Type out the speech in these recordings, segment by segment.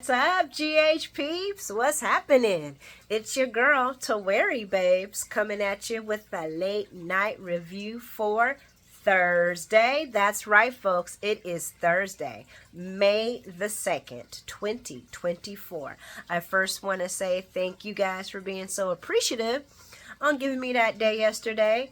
What's up, GH peeps? What's happening? It's your girl, Taweri Babes, coming at you with a late night review for Thursday. That's right, folks. It is Thursday, May the 2nd, 2024. I first want to say thank you guys for being so appreciative on giving me that day yesterday.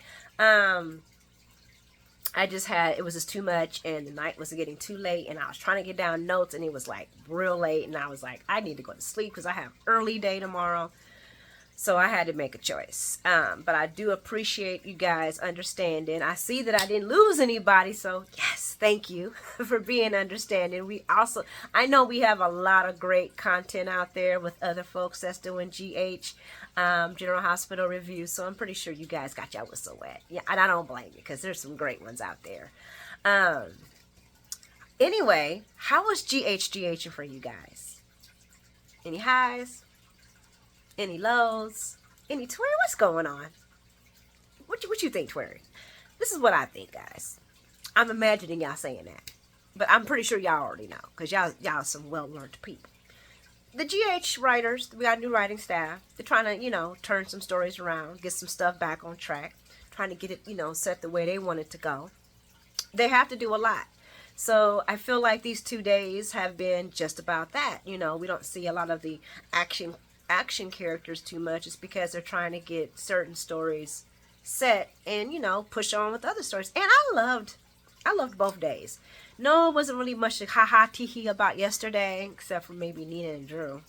It was just too much, and the night was getting too late, and I was trying to get down notes, and it was like real late, and I was like, I need to go to sleep because I have early day tomorrow. So I had to make a choice. But I do appreciate you guys understanding. I see that I didn't lose anybody, so yes, thank you for being understanding. I know we have a lot of great content out there with other folks that's doing GH, General Hospital reviews, so I'm pretty sure you guys got your whistle wet. Yeah, and I don't blame you because there's some great ones out there. Anyway, how was GHing for you guys? Any highs? Any lows? Any Twerry? What's going on? What you think, Twerry? This is what I think, guys. I'm imagining y'all saying that, but I'm pretty sure y'all already know because y'all some well-learned people. The GH writers, we got a new writing staff. They're trying to, turn some stories around, get some stuff back on track, trying to get it, set the way they want it to go. They have to do a lot. So I feel like these 2 days have been just about that. We don't see a lot of the action characters too much. It's because they're trying to get certain stories set and push on with other stories. And I loved both days. No, it wasn't really much to ha tee hee about yesterday, except for maybe Nina and Drew,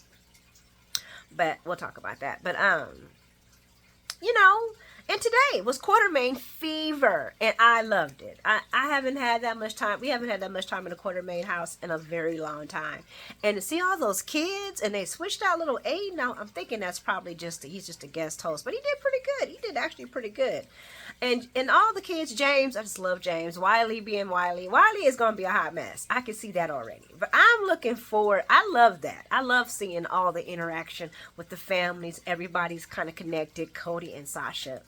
but we'll talk about that. But and today was Quartermain fever, and I loved it. I haven't had that much time. We haven't had that much time in the Quartermain house in a very long time. And to see all those kids, and they switched out little Aiden. Now I'm thinking that's probably he's just a guest host, but he did pretty good. He did actually pretty good. And all the kids, James, I just love James. Wiley being Wiley. Wiley is going to be a hot mess. I can see that already. But I'm looking forward. I love that. I love seeing all the interaction with the families. Everybody's kind of connected. Cody and Sasha.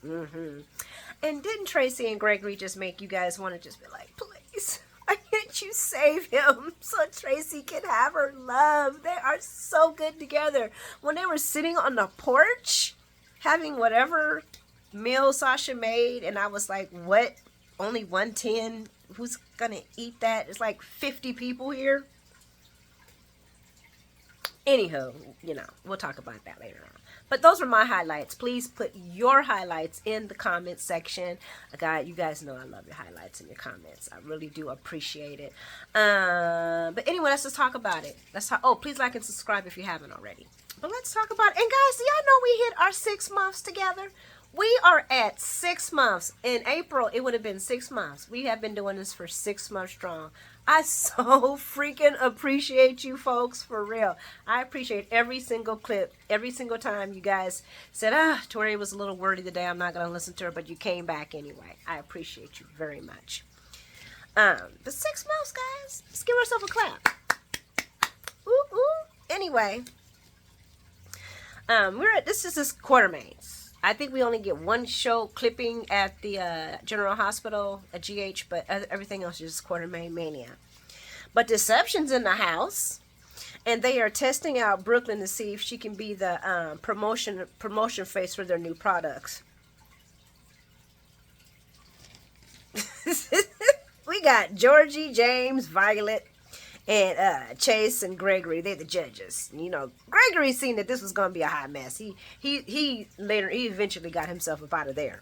And didn't Tracy and Gregory just make you guys want to just be like, please, why can't you save him so Tracy can have her love? They are so good together. When they were sitting on the porch having whatever meal Sasha made, and I was like, what? Only 110? Who's gonna eat that? It's like 50 people here. Anywho, we'll talk about that later on. But those were my highlights. Please put your highlights in the comment section. You guys know I love your highlights in your comments. I really do appreciate it. But anyway, let's just talk about it. Please like and subscribe if you haven't already. But let's talk about it. And guys, do y'all know we hit our 6 months together? We are at 6 months. In April, it would have been 6 months. We have been doing this for 6 months strong. I so freaking appreciate you folks, for real. I appreciate every single clip, every single time you guys said, Tori was a little wordy today, I'm not going to listen to her, but you came back anyway. I appreciate you very much. But 6 months, guys. Let's give ourselves a clap. Ooh, ooh. Anyway, this is Quartermains. I think we only get one show clipping at the General Hospital, a GH, but everything else is just Quartermain mania. But Deception's in the house, and they are testing out Brooklyn to see if she can be the promotion face for their new products. We got Georgie, James, Violet, and Chase and Gregory. They're the judges. Gregory seen that this was going to be a hot mess. He eventually got himself up out of there.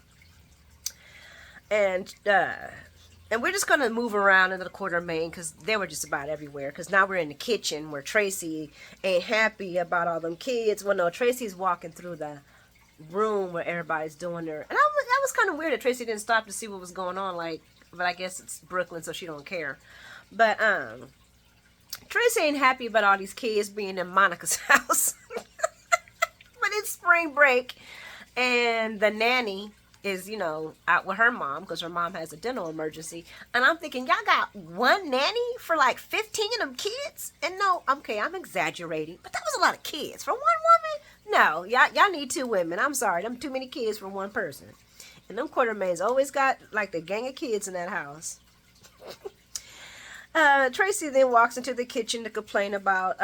And we're just going to move around into the Quartermain because they were just about everywhere. Because now we're in the kitchen where Tracy ain't happy about all them kids. Well, no, Tracy's walking through the room where everybody's doing their... And that was kind of weird that Tracy didn't stop to see what was going on. But I guess it's Brooklyn, so she don't care. But, Tracy ain't happy about all these kids being in Monica's house. But it's spring break, and the nanny is, out with her mom because her mom has a dental emergency. And I'm thinking, y'all got one nanny for like 15 of them kids? And no, okay, I'm exaggerating, but that was a lot of kids for one woman. No, y'all need 2 women. I'm sorry, them too many kids for one person. And them Quartermains always got like the gang of kids in that house. Tracy then walks into the kitchen to complain about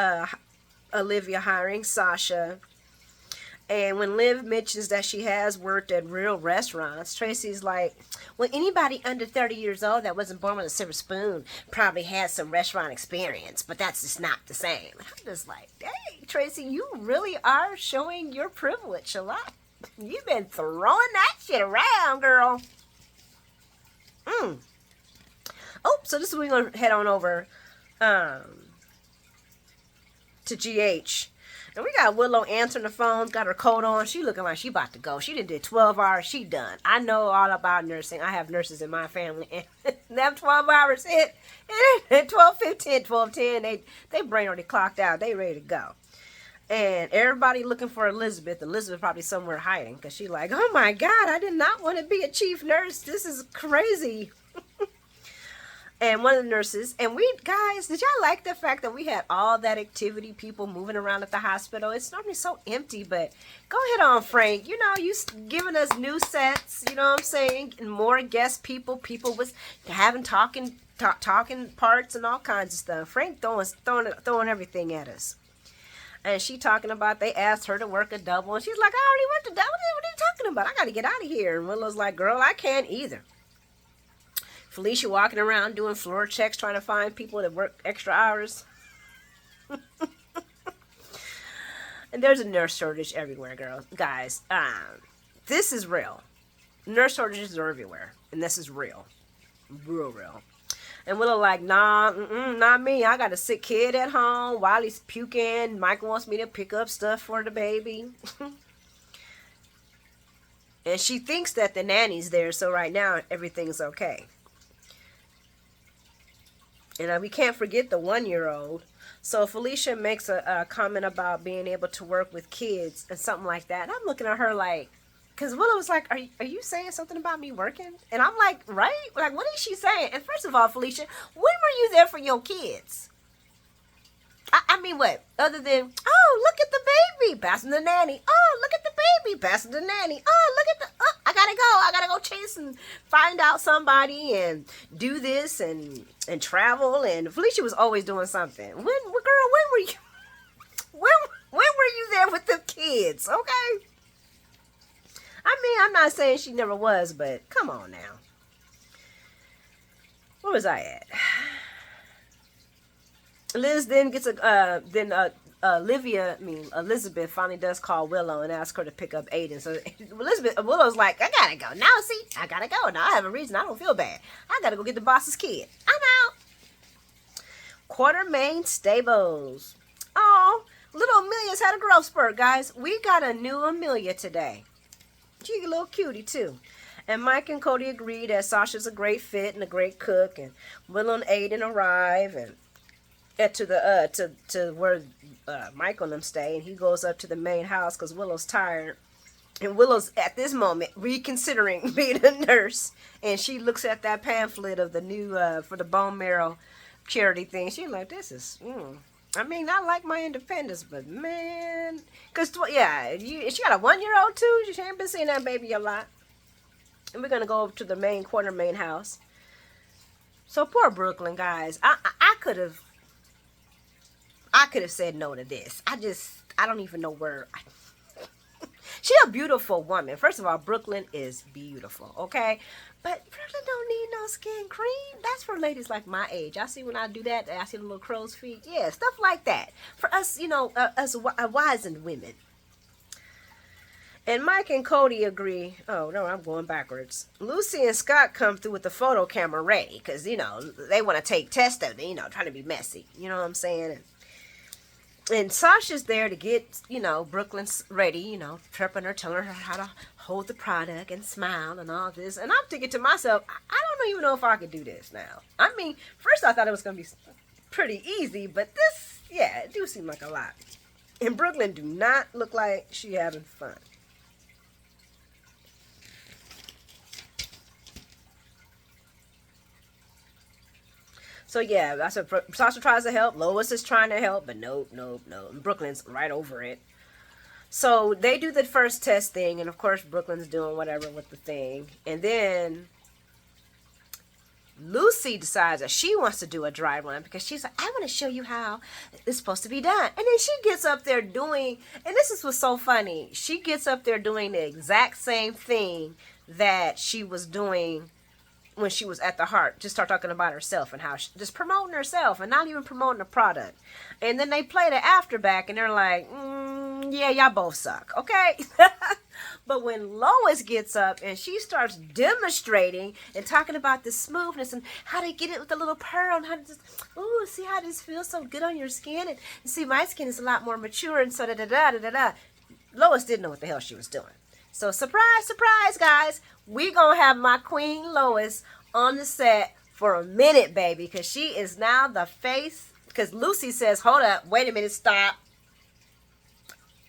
Olivia hiring Sasha. And when Liv mentions that she has worked at real restaurants, Tracy's like, well, anybody under 30 years old that wasn't born with a silver spoon probably has some restaurant experience, but that's just not the same. I'm just like, dang, Tracy, you really are showing your privilege a lot. You've been throwing that shit around, girl. Oh, so this is where we're going to head on over to GH. And we got Willow answering the phone, got her coat on. She looking like she about to go. She done did 12 hours. She done. I know all about nursing. I have nurses in my family. And them 12 hours hit. 12, 15, 12, 10. They brain already clocked out. They ready to go. And everybody looking for Elizabeth. Elizabeth probably somewhere hiding. Because she like, oh my God, I did not want to be a chief nurse. This is crazy. And one of the nurses, and we, guys, did y'all like the fact that we had all that activity, people moving around at the hospital? It's normally so empty, but go ahead on, Frank. You know, you giving us new sets, you know what I'm saying? And more guest people was having talking parts and all kinds of stuff. Frank throwing everything at us. And she talking about, they asked her to work a double, and she's like, I already worked a double. What are you talking about? I got to get out of here. And Willow's like, girl, I can't either. Felicia walking around doing floor checks, trying to find people that work extra hours. And there's a nurse shortage everywhere, girls. Guys, this is real. Nurse shortages are everywhere. And this is real. Real. And Willow like, nah, not me. I got a sick kid at home. Wiley's puking. Michael wants me to pick up stuff for the baby. And she thinks that the nanny's there, so right now everything's okay. And we can't forget the 1-year-old. So Felicia makes a comment about being able to work with kids and something like that. And I'm looking at her like, because Willow was like, are you saying something about me working? And I'm like, right? Like, what is she saying? And first of all, Felicia, when were you there for your kids? I mean, what? Other than, oh, look at the baby, passing the nanny. Oh, look at the baby, passing the nanny. Oh, look at the, oh, I gotta go chase and find out somebody and do this and travel. And Felicia was always doing something. When were you, when were you there with the kids? Okay. I mean, I'm not saying she never was, but come on now. Where was I at? Liz then gets Elizabeth finally does call Willow and ask her to pick up Aiden. So Willow's like, I gotta go. Now see, I gotta go. Now I have a reason. I don't feel bad. I gotta go get the boss's kid. I'm out. Quartermain Stables. Oh, little Amelia's had a growth spurt, guys. We got a new Amelia today. She's a little cutie too. And Mike and Cody agree that Sasha's a great fit and a great cook. And Willow and Aiden arrive and to where Michael and them stay, and he goes up to the main house because Willow's tired, and Willow's at this moment reconsidering being a nurse, and she looks at that pamphlet of the new for the bone marrow charity thing. She's like, this is I mean, I like my independence, but man, because she got a 1-year-old too. She ain't been seeing that baby a lot. And we're gonna go over to the main house. So poor Brooklyn, guys. I could have said no to this. I don't even know where. She's a beautiful woman. First of all, Brooklyn is beautiful, okay? But Brooklyn don't need no skin cream. That's for ladies like my age. I see when I do that, I see the little crow's feet. Yeah, stuff like that. For us, us wizened women. And Mike and Cody agree. Oh, no, I'm going backwards. Lucy and Scott come through with the photo camera ready because, they want to take tests of it, trying to be messy. You know what I'm saying? And Sasha's there to get, Brooklyn's ready, prepping her, telling her how to hold the product and smile and all this. And I'm thinking to myself, I don't even know if I could do this now. I mean, first I thought it was going to be pretty easy, but this, it do seem like a lot. And Brooklyn do not look like she having fun. So that's what Sasha tries to help. Lois is trying to help, but nope. And Brooklyn's right over it. So they do the first test thing, and of course Brooklyn's doing whatever with the thing. And then Lucy decides that she wants to do a dry run because she's like, I want to show you how it's supposed to be done. And then she gets up there doing, and this is what's so funny, she gets up there doing the exact same thing that she was doing when she was at the Heart. Just start talking about herself and how just promoting herself and not even promoting the product. And then they play the afterback and they're like, yeah, y'all both suck, okay? But when Lois gets up and she starts demonstrating and talking about the smoothness and how to get it with the little pearl and how to just, ooh, see how this feels so good on your skin, and see my skin is a lot more mature, and so da-da-da-da-da-da. Lois didn't know what the hell she was doing. So surprise, surprise, guys, we gonna have my Queen Lois on the set for a minute, baby, because she is now the face, because Lucy says, hold up, wait a minute, stop.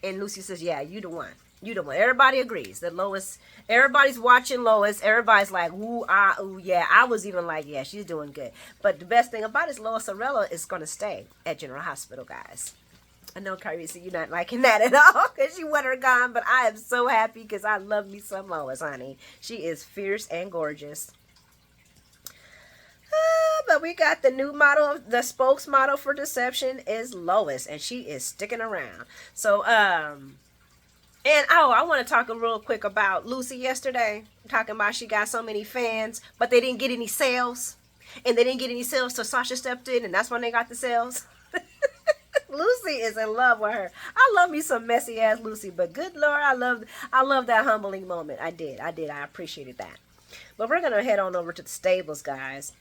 And Lucy says, yeah, you the one. You the one. Everybody agrees that Lois, everybody's watching Lois. Everybody's like, ooh, ah, ooh, yeah. I was even like, yeah, she's doing good. But the best thing about it is Lois Arella is going to stay at General Hospital, guys. I know, Carissa, you're not liking that at all because you want her gone. But I am so happy because I love me some Lois, honey. She is fierce and gorgeous. But we got the new model, the spokesmodel for Deception is Lois, and she is sticking around. So, and oh, I want to talk real quick about Lucy yesterday. Talking about she got so many fans, but they didn't get any sales. And they didn't get any sales, so Sasha stepped in, and that's when they got the sales. Lucy is in love with her. I love me some messy ass Lucy, but good Lord, I love that humbling moment. I did. I appreciated that. But we're gonna head on over to the stables, guys.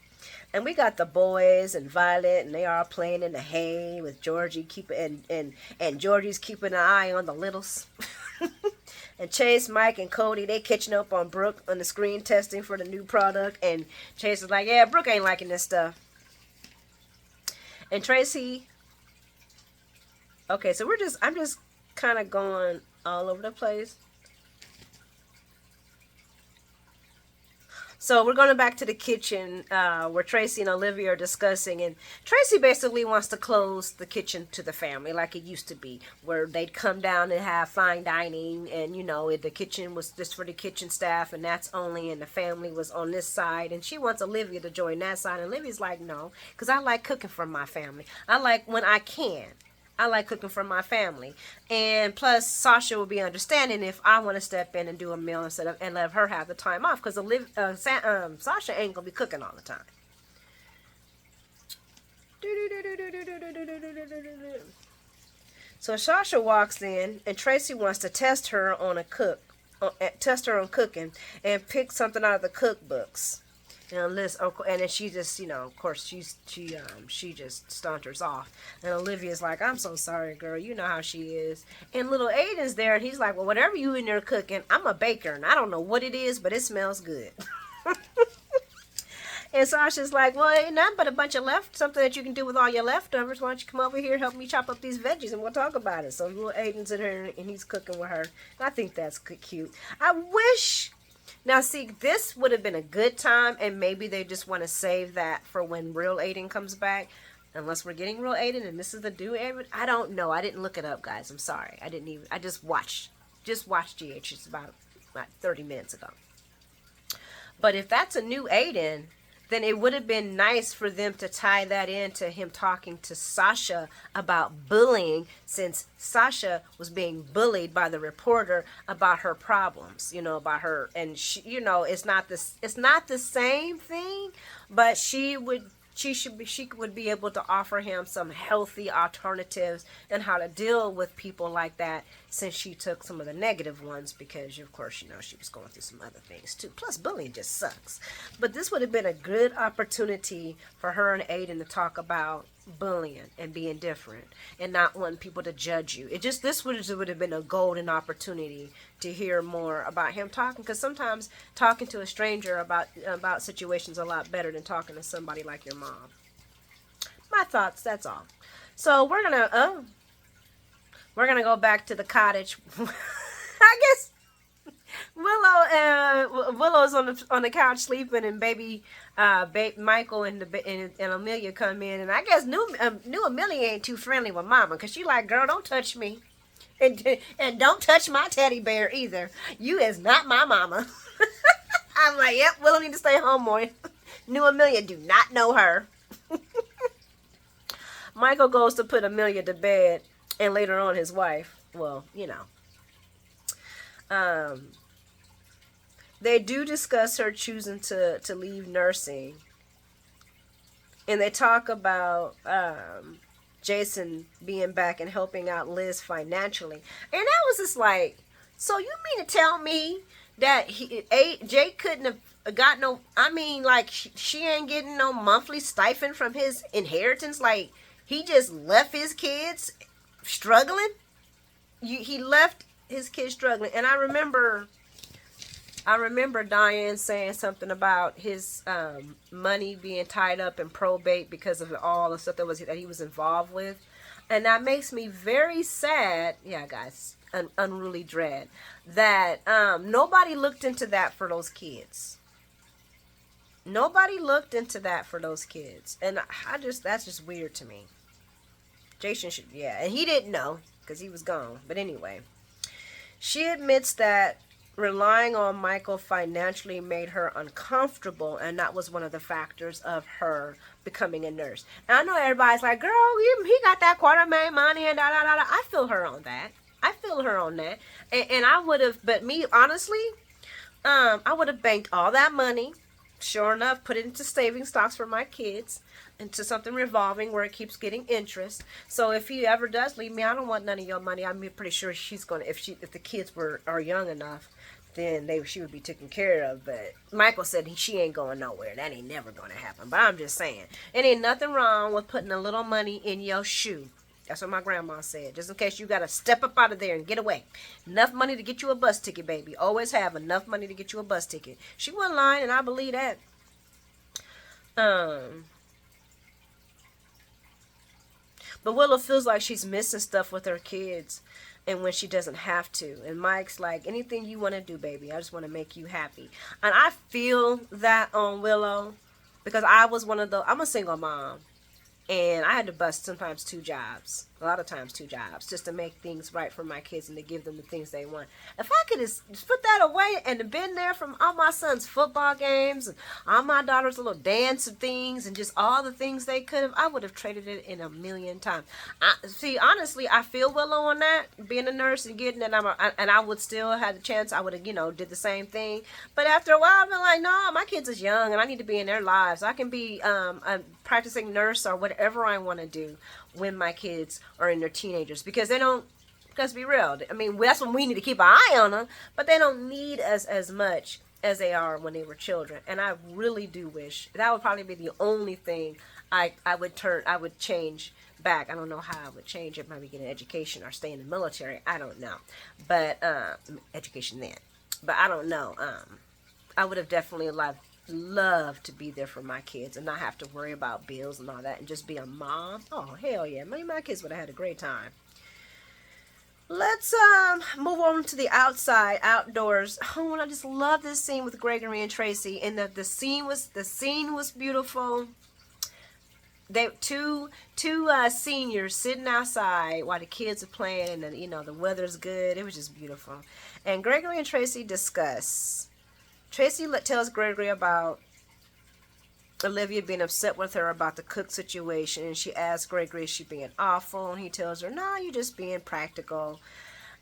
And we got the boys and Violet, and they are playing in the hay with Georgie keeping and Georgie's keeping an eye on the littles. And Chase, Mike, and Cody, they catching up on Brooke on the screen testing for the new product. And Chase is like, yeah, Brooke ain't liking this stuff. And Tracy, okay, so I'm just kind of going all over the place. So we're going back to the kitchen where Tracy and Olivia are discussing, and Tracy basically wants to close the kitchen to the family like it used to be, where they'd come down and have fine dining, and you know, the kitchen was just for the kitchen staff, and that's only, and the family was on this side, and she wants Olivia to join that side, and Olivia's like, no, because I like cooking for my family. I like when I can. I like cooking for my family. And plus, Sasha will be understanding if I want to step in and do a meal instead of, and let her have the time off. Because Sasha ain't going to be cooking all the time. So Sasha walks in, and Tracy wants to test her on cooking, and pick something out of the cookbooks. And then she just, you know, of course, she just stunters off. And Olivia's like, I'm so sorry, girl. You know how she is. And little Aiden's there, and he's like, well, whatever you in there cooking, I'm a baker, and I don't know what it is, but it smells good. And Sasha's like, well, ain't nothing but a bunch of something that you can do with all your leftovers. Why don't you come over here and help me chop up these veggies, and we'll talk about it. So little Aiden's in here, and he's cooking with her. And I think that's cute. I wish... Now, see, this would have been a good time, and maybe they just want to save that for when real Aiden comes back. Unless we're getting real Aiden, and this is the new Aiden. I don't know. I didn't look it up, guys. I'm sorry. I just watched GH. It's about 30 minutes ago. But if that's a new Aiden, then it would have been nice for them to tie that into him talking to Sasha about bullying, since Sasha was being bullied by the reporter about her problems, you know, about her, and she, you know, it's not the same thing, but she would be able to offer him some healthy alternatives and how to deal with people like that, since she took some of the negative ones, because of course, you know, she was going through some other things too. Plus, bullying just sucks. But this would have been a good opportunity for her and Aiden to talk about bullying and being different and not wanting people to judge you. This would have been a golden opportunity to hear more about him talking, because sometimes talking to a stranger about situations is a lot better than talking to somebody like your mom. My thoughts, that's all. So we're gonna go back to the cottage. I guess Willow's on the couch sleeping, and baby Michael and Amelia come in, and I guess new Amelia ain't too friendly with Mama, because she like, girl, don't touch me, and don't touch my teddy bear either. You is not my mama. I'm like, yep, Willow need to stay home more. Knew Amelia, do not know her. Michael goes to put Amelia to bed, and later on his wife. Well, um, they do discuss her choosing to leave nursing, and they talk about Jason being back and helping out Liz financially, and that was just like, so you mean to tell me that Jake couldn't have got no? I mean, like she ain't getting no monthly stipend from his inheritance, like. He just left his kids struggling. He left his kids struggling, and I remember Diane saying something about his money being tied up in probate because of all the stuff that he was involved with, and that makes me very sad. Yeah, guys, unruly dread that nobody looked into that for those kids. Nobody looked into that for those kids, and that's just weird to me. Jason should, yeah, and he didn't know because he was gone. But anyway, she admits that relying on Michael financially made her uncomfortable, and that was one of the factors of her becoming a nurse. And I know everybody's like, girl, he got that Quartermaine money and da da da da. I feel her on that. And I would have, but me, honestly, I would have banked all that money. Sure enough, put it into saving stocks for my kids, into something revolving where it keeps getting interest. So if he ever does leave me, I don't want none of your money. I'm pretty sure she's gonna, if the kids are young enough, then she would be taken care of. But Michael said she ain't going nowhere. That ain't never gonna happen. But I'm just saying, it ain't nothing wrong with putting a little money in your shoe. That's what my grandma said. Just in case you gotta step up out of there and get away. Enough money to get you a bus ticket, baby. Always have enough money to get you a bus ticket. She wasn't lying, and I believe that. But Willow feels like she's missing stuff with her kids, and when she doesn't have to. And Mike's like, anything you want to do, baby. I just want to make you happy. And I feel that on Willow, because I'm a single mom. And I had to bust sometimes 2 jobs. A lot of times 2 jobs. Just to make things right for my kids and to give them the things they want. If I could just put that away and been there from all my son's football games and all my daughter's little dance things and just all the things they could have, I would have traded it in a million times. Honestly, I feel Willow on that. Being a nurse and getting it, and I would still have the chance. I would have, did the same thing. But after a while, I've been like, no, my kids is young and I need to be in their lives. I can be a practicing nurse or whatever I want to do when my kids are in their teenagers, because they don't, let's be real, I mean, that's when we need to keep an eye on them, but they don't need us as much as they are when they were children. And I really do wish that would probably be the only thing I would change back. I don't know how I would change it, maybe get an education or stay in the military, I don't know, but education then, but I don't know. I would have definitely love to be there for my kids and not have to worry about bills and all that and just be a mom. Oh, hell yeah. Maybe my kids would have had a great time. Let's move on to the outdoors. Oh, and I just love this scene with Gregory and Tracy. And the scene was beautiful. They two seniors sitting outside while the kids are playing, and the weather's good. It was just beautiful. And Gregory and Tracy discuss. Tracy tells Gregory about Olivia being upset with her about the cook situation, and she asks Gregory, is she being awful? And he tells her, no, you're just being practical,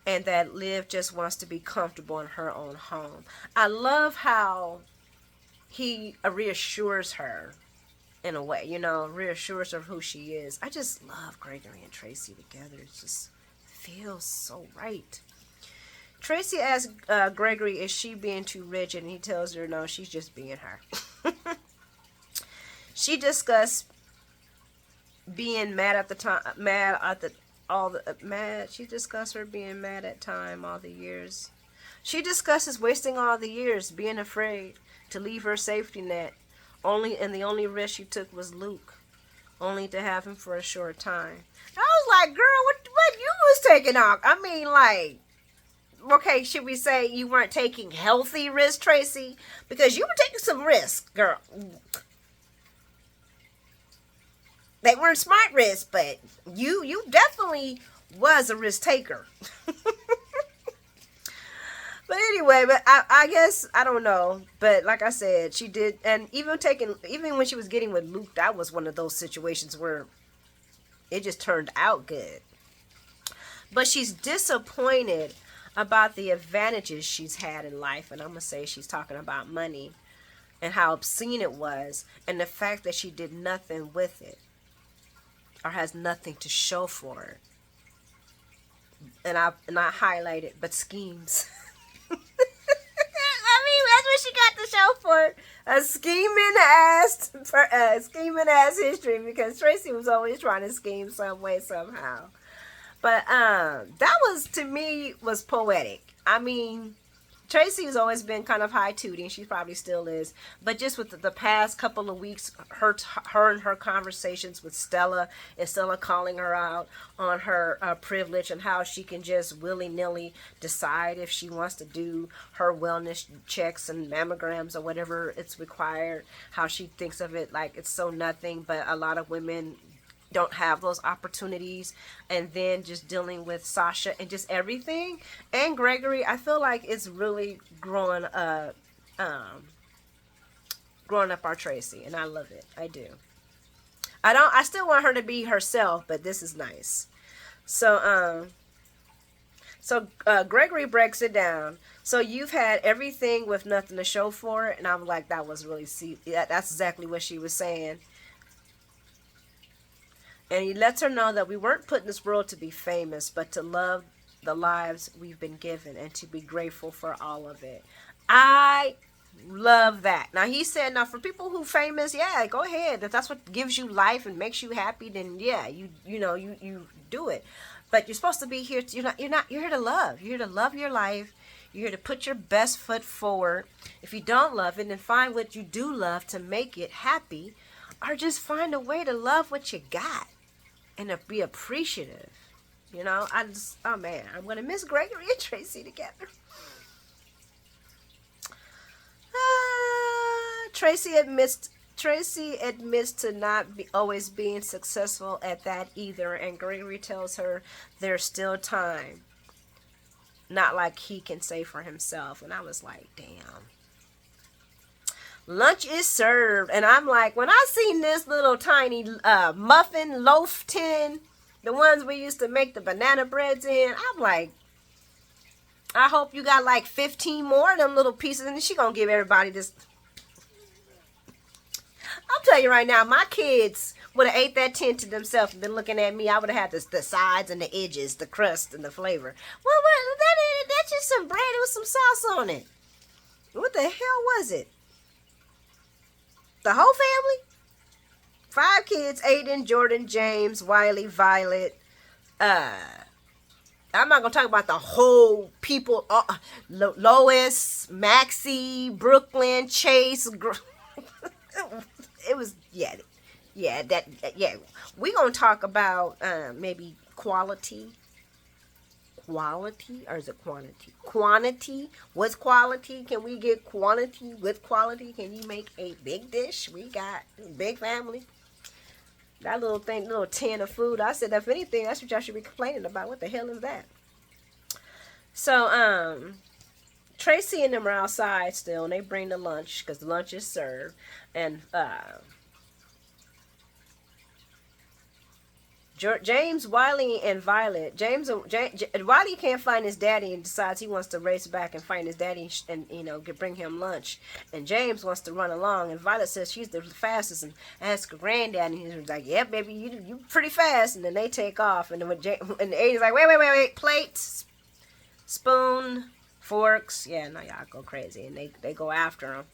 and that Liv just wants to be comfortable in her own home. I love how he reassures her in a way, reassures her of who she is. I just love Gregory and Tracy together. It just feels so right. Tracy asks Gregory, is she being too rigid? And he tells her, no, she's just being her. She discussed being mad at the time, she discussed her being mad at time all the years. She discusses wasting all the years, being afraid to leave her safety net. And the only risk she took was Luke, only to have him for a short time. I was like, girl, what you was taking off? I mean, like, okay, should we say you weren't taking healthy risks, Tracy? Because you were taking some risks, girl. They weren't smart risks, but you definitely was a risk taker. But But anyway, but I guess I don't know. But like I said, she did, and even when she was getting with Luke, that was one of those situations where it just turned out good. But she's disappointed about the advantages she's had in life, and I'm gonna say she's talking about money and how obscene it was, and the fact that she did nothing with it or has nothing to show for it. And I highlighted, but schemes. I mean, that's what she got to show for. A scheming ass history, because Tracy was always trying to scheme some way, somehow. But that was, to me, was poetic. I mean, Tracy has always been kind of high-tooting. She probably still is. But just with the past couple of weeks, her and her conversations with Stella, and Stella calling her out on her privilege and how she can just willy-nilly decide if she wants to do her wellness checks and mammograms or whatever it's required. How she thinks of it like it's so nothing, but a lot of women don't have those opportunities. And then just dealing with Sasha and just everything, and Gregory, I feel like it's really growing up our Tracy, and I love it. I do. I still want her to be herself, but this is nice. So Gregory breaks it down. So you've had everything with nothing to show for it, and I'm like, that was really, that's exactly what she was saying. And he lets her know that we weren't put in this world to be famous, but to love the lives we've been given and to be grateful for all of it. I love that. Now, he said, now for people who famous, yeah, go ahead. If that's what gives you life and makes you happy, then yeah, you do it. But you're supposed to be here. You're here to love. You're here to love your life. You're here to put your best foot forward. If you don't love it, then find what you do love to make it happy, or just find a way to love what you got and to be appreciative. Oh man, I'm going to miss Gregory and Tracy together. Tracy admits to not always being successful at that either, and Gregory tells her there's still time. Not like he can say for himself. And I was like, damn. Lunch is served, and I'm like, when I seen this little tiny muffin loaf tin, the ones we used to make the banana breads in, I'm like, I hope you got like 15 more of them little pieces, and she gonna give everybody this. I'll tell you right now, my kids would have ate that tin to themselves and been looking at me. I would have had the sides and the edges, the crust and the flavor. Well, that's just some bread with some sauce on it. What the hell was it? The whole family? 5 kids: Aiden, Jordan, James, Wiley, Violet. I'm not going to talk about the whole people. Lois, Maxie, Brooklyn, Chase. It was, yeah. We're going to talk about maybe quality. Quality, or is it quantity? Quantity. What's quality? Can we get quantity with quality? Can you make a big dish? We got a big family. That little tin of food. I said, if anything, that's what y'all should be complaining about. What the hell is that? So, Tracy and them are outside still, and they bring the lunch because the lunch is served. And James, Wiley, and Violet. Wiley can't find his daddy and decides he wants to race back and find his daddy and bring him lunch. And James wants to run along, and Violet says she's the fastest and asks her granddad, and he's like, "Yeah, baby, you pretty fast." And then they take off, and then and Aiden's like, "Wait, plates, spoon, forks." Yeah, no, y'all go crazy, and they go after him.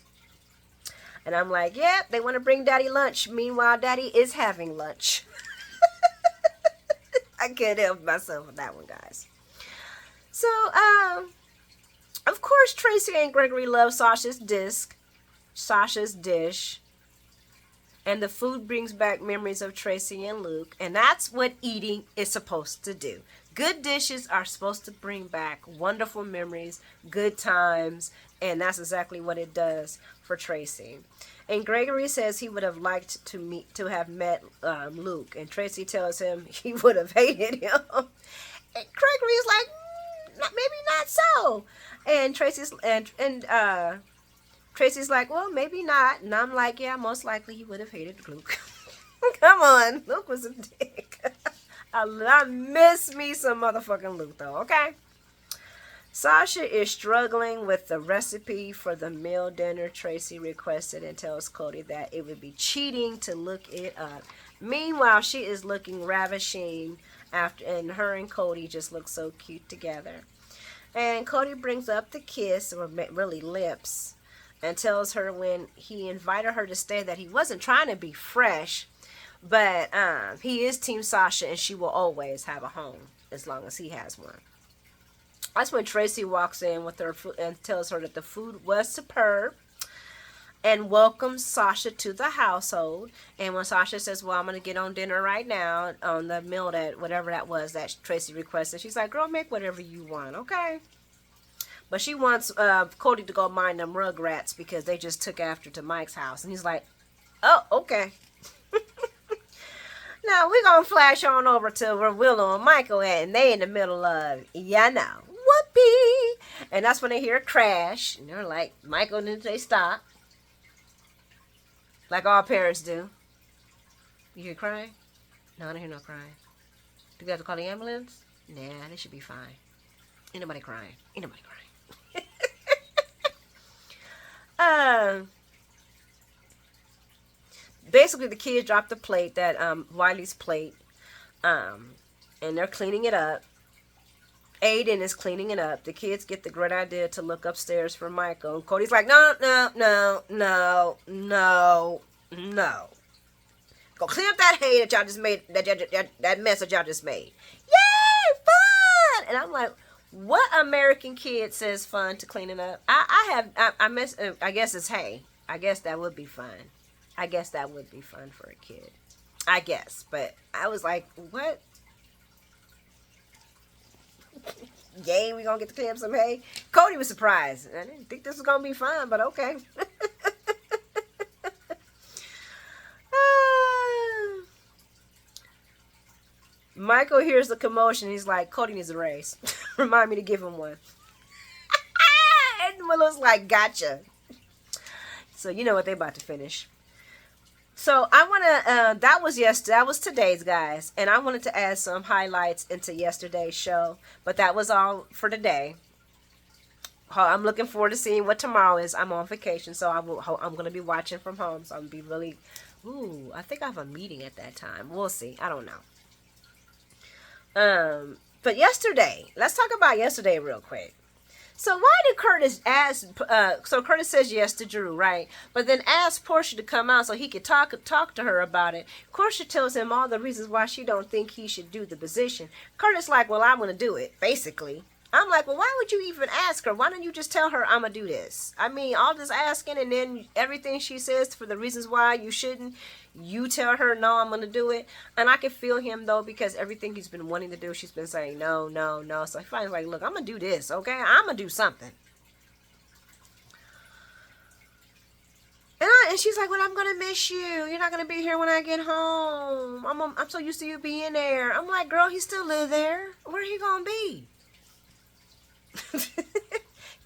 And I'm like, "Yeah, they want to bring Daddy lunch." Meanwhile, Daddy is having lunch. I can't help myself with that one, guys. So, of course, Tracy and Gregory love Sasha's dish. And the food brings back memories of Tracy and Luke. And that's what eating is supposed to do. Good dishes are supposed to bring back wonderful memories, good times. And that's exactly what it does for Tracy. And Gregory says he would have liked to have met Luke. And Tracy tells him he would have hated him. And Gregory is like, maybe not so. no. And Tracy's like, well, maybe not. And I'm like, yeah, most likely he would have hated Luke. Come on, Luke was a dick. I miss me some motherfucking Luke though, okay? Sasha is struggling with the recipe for the meal dinner Tracy requested and tells Cody that it would be cheating to look it up. Meanwhile, she is looking ravishing and her and Cody just look so cute together. And Cody brings up the kiss, or really lips, and tells her when he invited her to stay that he wasn't trying to be fresh, but he is Team Sasha and she will always have a home as long as he has one. That's when Tracy walks in with her food and tells her that the food was superb and welcomes Sasha to the household. And when Sasha says, well, I'm going to get on dinner right now, on the meal that, whatever that was that Tracy requested, she's like, girl, make whatever you want, okay? But she wants Cody to go mind them Rugrats because they just took after to Mike's house. And he's like, oh, okay. Now, we're going to flash on over to where Willow and Michael at, and they in the middle of, yeah, no, whoopee. And that's when they hear a crash, and they're like, Michael, and they stop. Like all parents do. You hear crying? No, I don't hear no crying. Do we have to call the ambulance? Nah, they should be fine. Ain't nobody crying. Ain't nobody crying. Basically, the kids dropped the plate, that Wiley's plate, and they're cleaning it up. Aiden is cleaning it up. The kids get the great idea to look upstairs for Michael. And Cody's like, no. Go clean up that hay that y'all just made, that mess that y'all just made. Yay, fun! And I'm like, what American kid says fun to cleaning up? I guess it's hay. I guess that would be fun. I guess that would be fun for a kid. I guess. But I was like, what? Yay, we gonna get to clean up some hay? Cody was surprised. I didn't think this was gonna be fun, but okay. Michael hears the commotion. He's like, Cody needs a raise. Remind me to give him one. And Willow's like, gotcha. So you know what they about to finish. So I want to, that was today's, guys. And I wanted to add some highlights into yesterday's show. But that was all for today. I'm looking forward to seeing what tomorrow is. I'm on vacation, so I'm going to be watching from home. So I'm going to be really, I think I have a meeting at that time. We'll see. I don't know. But yesterday, let's talk about yesterday real quick. So why did Curtis ask, so Curtis says yes to Drew, right? But then asks Portia to come out so he could talk to her about it. Portia tells him all the reasons why she don't think he should do the position. Curtis like, well, I'm going to do it, basically. I'm like, well, why would you even ask her? Why don't you just tell her I'm going to do this? I mean, all this asking and then everything she says for the reasons why you shouldn't, you tell her, no, I'm going to do it. And I can feel him, though, because everything he's been wanting to do, she's been saying, no. So he finally like, look, I'm going to do this, okay? I'm going to do something. And she's like, well, I'm going to miss you. You're not going to be here when I get home. I'm so used to you being there. I'm like, girl, he still live there. Where he going to be?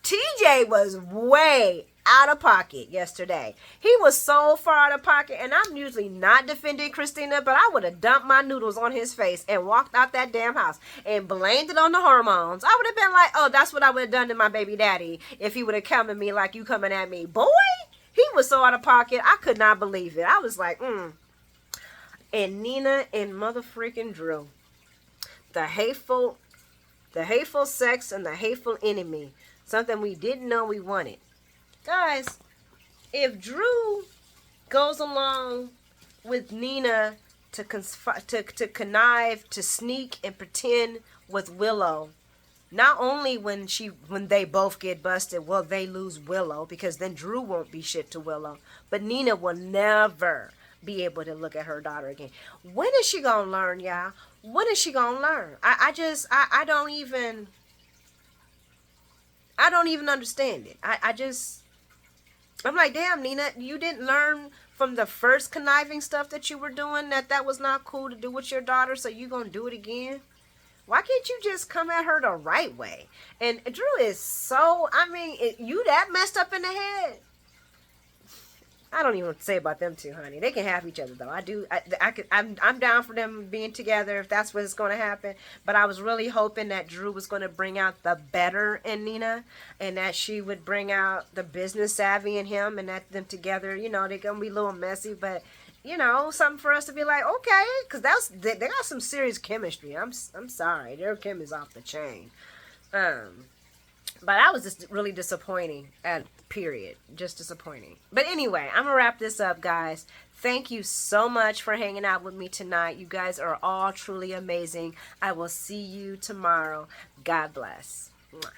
TJ was way out of pocket yesterday. He was so far out of pocket, and I'm usually not defending Christina, but I would have dumped my noodles on his face and walked out that damn house and blamed it on the hormones. I would have been like, oh, that's what I would have done to my baby daddy if he would have come at me like you coming at me. Boy, he was so out of pocket, I could not believe it. I was like, And Nina and mother-freaking Drew. The hateful sex and the hateful enemy. Something we didn't know we wanted. Guys, if Drew goes along with Nina to connive, to sneak and pretend with Willow, not only when they both get busted, will they lose Willow, because then Drew won't be shit to Willow, but Nina will never be able to look at her daughter again. When is she gonna learn, y'all? When is she gonna learn? I don't even understand it. I'm like, damn, Nina, you didn't learn from the first conniving stuff that you were doing that was not cool to do with your daughter, so you gonna do it again? Why can't you just come at her the right way? And Drew is so, I mean, you that messed up in the head. I don't even know what to say about them two, honey. They can have each other though. I'm down for them being together if that's what's going to happen. But I was really hoping that Drew was going to bring out the better in Nina, and that she would bring out the business savvy in him, and that them together, you know, they're gonna be a little messy, but you know, something for us to be like, okay, because they got some serious chemistry. I'm sorry, their chem is off the chain. But I was just really disappointing at period. Just disappointing. But anyway, I'm going to wrap this up, guys. Thank you so much for hanging out with me tonight. You guys are all truly amazing. I will see you tomorrow. God bless. Mwah.